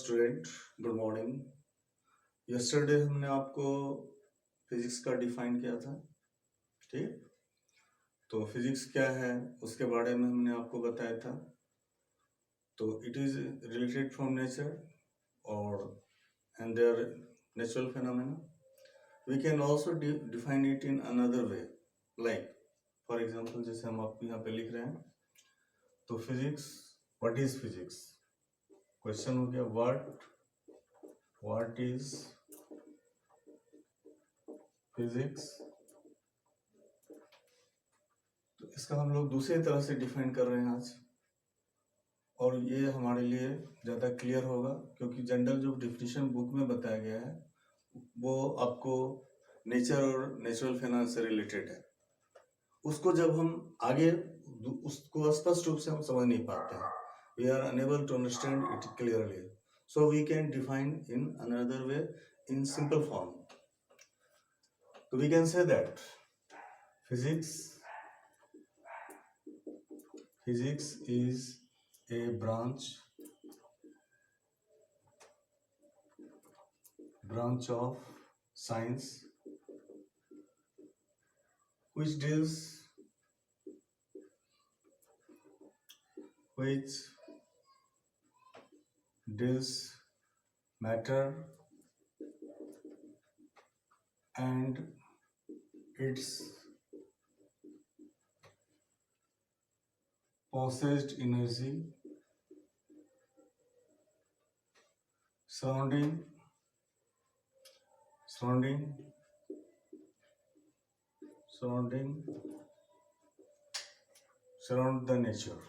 Student, good morning. Yesterday हमने आपको physics का डिफाइन किया था, ठीक। तो फिजिक्स क्या है उसके बारे में हमने आपको बताया था। तो it is related from nature और and their natural phenomena. We can also define it in another way, like for example जैसे हम आपको यहाँ पे लिख रहे हैं। तो physics, what is physics? Question हो गया व्हाट इज फिजिक्स। तो इसका हम लोग दूसरे तरह से डिफाइन कर रहे हैं आज, और ये हमारे लिए ज़्यादा क्लियर होगा क्योंकि जनरल जो डिफिनीशन बुक में बताया गया है वो आपको नेचर और नेचुरल फिनोमेना से रिलेटेड है। उसको जब हम आगे उसको स्पष्ट रूप से हम समझ नहीं पाते हैं, we are unable to understand it clearly, so we can define in another way in simple form. तो we can say that physics is a branch of science which deals matter and its possessed energy surrounding the nature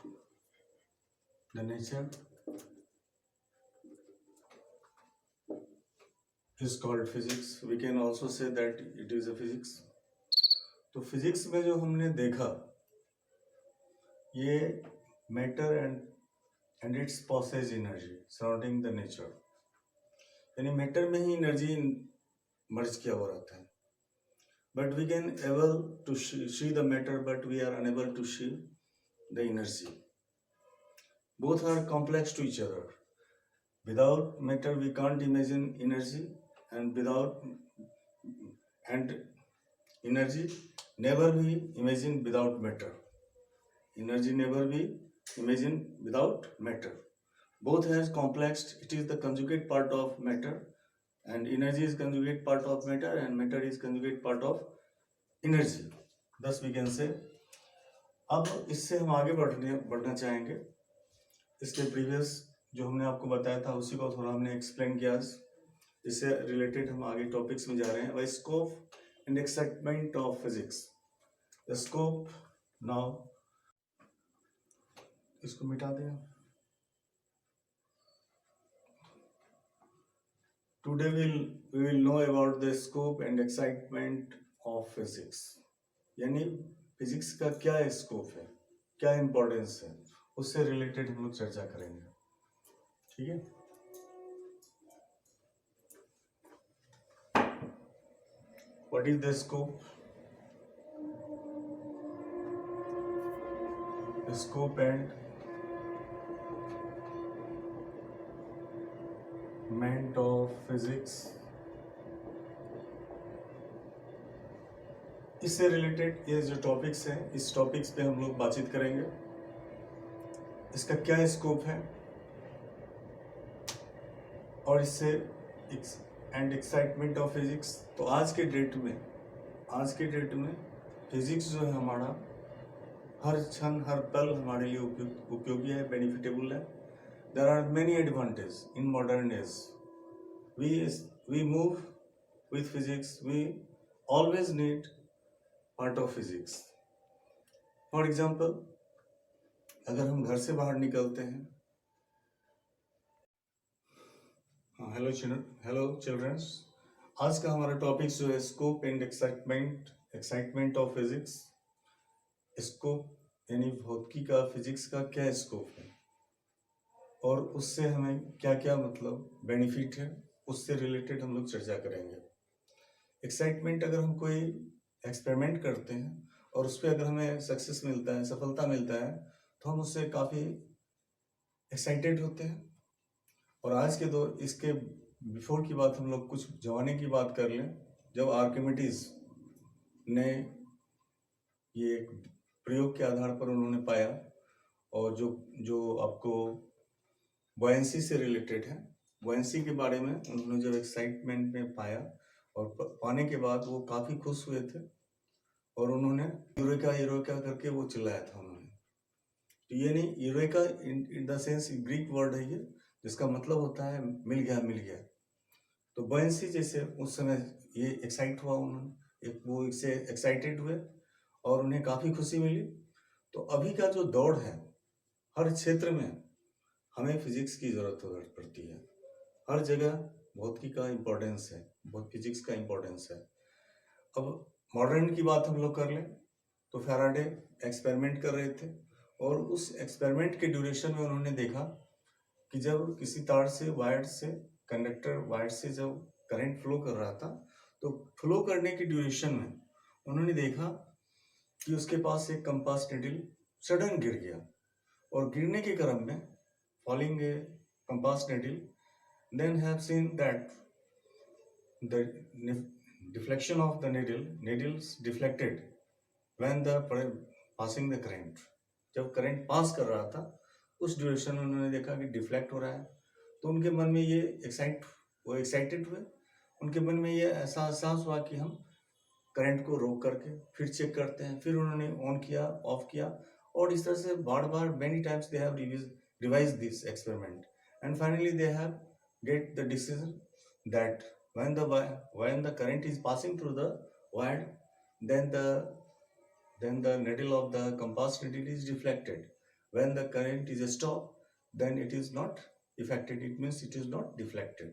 is called physics. We can also say that it is a physics. तो physics में जो हमने देखा ये matter and its possess energy surrounding the nature, यानी matter में ही energy merge किया हुआ रहता है, but we can able to see the matter but we are unable to see the energy. Both are complex to each other. Without matter we can't imagine energy, and energy never be imagined without matter. Energy never be imagined without matter. Both has complex, it is the conjugate part of matter, and energy is conjugate part of matter, and matter is conjugate part of energy. Thus we can say. अब इससे हम आगे बढ़ना चाहेंगे। इसके previous जो हमने आपको बताया था उसी को थोड़ा हमने एक्सप्लेन किया। इससे रिलेटेड हम आगे टॉपिक्स में जा रहे हैं। Scope and excitement of physics. Scope, now इसको मिटा दें। Today we will know about the scope and excitement of physics, यानी फिजिक्स का क्या स्कोप है, क्या इंपॉर्टेंस है, उससे रिलेटेड हम लोग चर्चा करेंगे, ठीक है। What is the scope? Scope and meant of physics, इससे रिलेटेड ये जो टॉपिक्स हैं, इस टॉपिक्स पे हम लोग बातचीत करेंगे। इसका क्या स्कोप है और इससे एंड एक्साइटमेंट ऑफ फिजिक्स। तो आज के डेट में फिजिक्स जो है हमारा हर क्षण हर पल हमारे लिए उपयोगी है, बेनिफिटेबल है। There are many advantage in modern age. We move with physics, we always need part of physics. For example, अगर हम घर से बाहर निकलते हैं, हेलो चिल्ड्रंस, आज का हमारा टॉपिक जो है scope and excitement of physics. Scope यानी भौतिकी का, फिजिक्स का क्या स्कोप है और उससे हमें क्या क्या मतलब बेनिफिट है, उससे रिलेटेड हम लोग चर्चा करेंगे। एक्साइटमेंट, अगर हम कोई एक्सपेरिमेंट करते हैं और उस पर अगर हमें सक्सेस मिलता है, सफलता मिलता है, तो हम उससे काफ़ी एक्साइटेड होते हैं और आज के दौर इसके बिफोर की बात हम लोग कुछ जमाने की बात कर लें, जब आर्किमिडीज ने ये एक प्रयोग के आधार पर उन्होंने पाया, और जो जो आपको बॉयंसी से रिलेटेड है, बॉयंसी के बारे में उन्होंने जब एक्साइटमेंट में पाया और पाने के बाद वो काफ़ी खुश हुए थे, और उन्होंने यूरेका यूरेका करके वो चिल्लाया था उन्होंने। तो ये नहीं, eureka in the sense Greek word है ये, जिसका मतलब होता है मिल गया मिल गया। तो बॉयंसी जैसे उस समय ये एक्साइट हुआ, उन्होंने वो इससे एक्साइटेड हुए और उन्हें काफ़ी खुशी मिली। तो अभी का जो दौड़ है, हर क्षेत्र में हमें फिजिक्स की ज़रूरत पड़ती है, हर जगह भौतिकी का इम्पोर्टेंस है, बहुत फिजिक्स का इम्पोर्टेंस है। अब मॉडर्न की बात हम लोग कर लें तो फैराडे एक्सपेरिमेंट कर रहे थे, और उस एक्सपेरिमेंट के ड्यूरेशन में उन्होंने देखा कि जब किसी तार से वायर से कंडक्टर वायर से जब करंट फ्लो कर रहा था, तो फ्लो करने की ड्यूरेशन में उन्होंने देखा कि उसके पास एक कंपास निडल सडन गिर गया, और गिरने के क्रम में falling A compass needle, then have seen that the deflection of the needles deflected when the passing the current, जब करंट पास कर रहा था उस ड्यूरेशन में उन्होंने देखा कि डिफ्लेक्ट हो रहा है। तो उनके मन में ये एक्साइटेड हुए, उनके मन में ये ऐसा एहसास हुआ कि हम करंट को रोक करके फिर चेक करते हैं। फिर उन्होंने ऑन किया, ऑफ किया, और इस तरह से बार बार many times they have revise this experiment, and finally they have get the decision that when the current is passing through the wire, then the needle of the compass needle is deflected. When the current is stopped, then it is not affected, it means it is not deflected.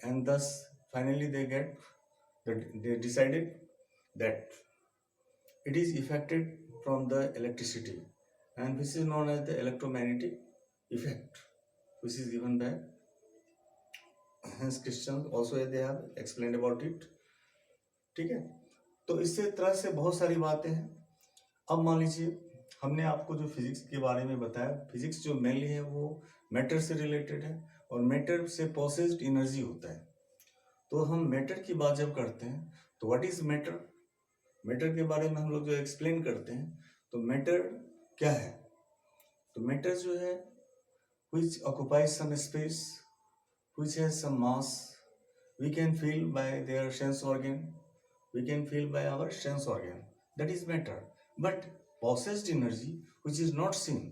And thus finally they decided that it is affected from the electricity, and which is known as the electromagnetic effect, which is given by Hans Christian also they have explained about it। ठीक है, तो इससे तरह से बहुत सारी बातें हैं। अब मान लीजिए हमने आपको जो फिजिक्स के बारे में बताया, फिजिक्स जो मेनली है वो मैटर से रिलेटेड है, और मैटर से प्रोसेस्ड एनर्जी होता है। तो हम मैटर की बात जब करते हैं तो व्हाट इज मैटर, मैटर के बारे में हम लोग जो एक्सप्लेन करते हैं, तो मैटर क्या है? तो मैटर जो है which occupies some space, which has some mass, we can feel by their sense organ, we can feel by our sense organ, that is matter. But possessed energy which is not seen,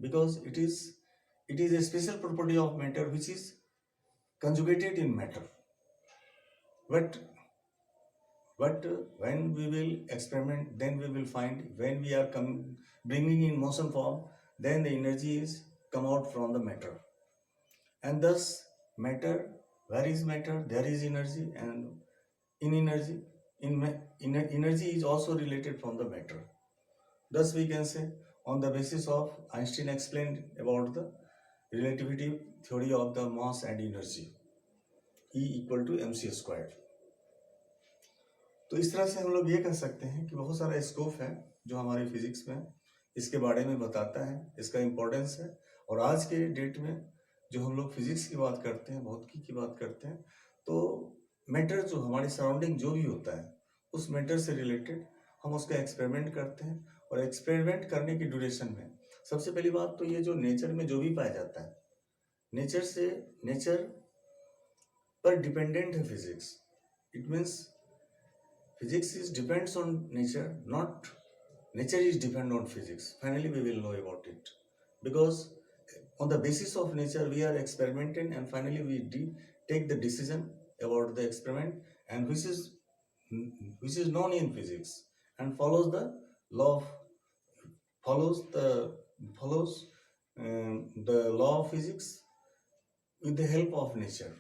because it is a special property of matter which is conjugated in matter. But when we will experiment, then we will find when we are bringing in motion form, then the energy is come out from the matter. And thus matter, where is matter, there is energy, and in energy, energy is also related from the matter. Thus we can say, on the basis of Einstein explained about the relativity theory of the mass and energy, E equal to mc squared। तो इस तरह से हम लोग ये कह सकते हैं कि बहुत सारा स्कोप है जो हमारे फिजिक्स में इसके बारे में बताता है, इसका इम्पोर्टेंस है। और आज के डेट में जो हम लोग फिजिक्स की बात करते हैं, भौतिकी की बात करते हैं, तो मैटर जो हमारी सराउंडिंग जो भी होता है उस मैटर से रिलेटेड हम उसका एक्सपेरिमेंट करते हैं। और एक्सपेरिमेंट करने की ड्यूरेशन में सबसे पहली बात तो ये जो नेचर में जो भी पाया जाता है, नेचर पर डिपेंडेंट है physics. It means physics is depends on nature, not nature is depend on physics. Finally we will know about it, because on the basis of nature we are experimenting, and finally we take the decision about the experiment, and which is known in physics and follows the law of, follows the law of physics with the help of nature.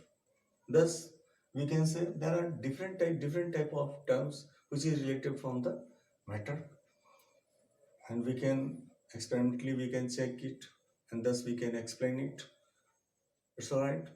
Thus we can say there are different type of terms which is related from the matter, and we can experimentally we can check it, and thus we can explain it. It's all right.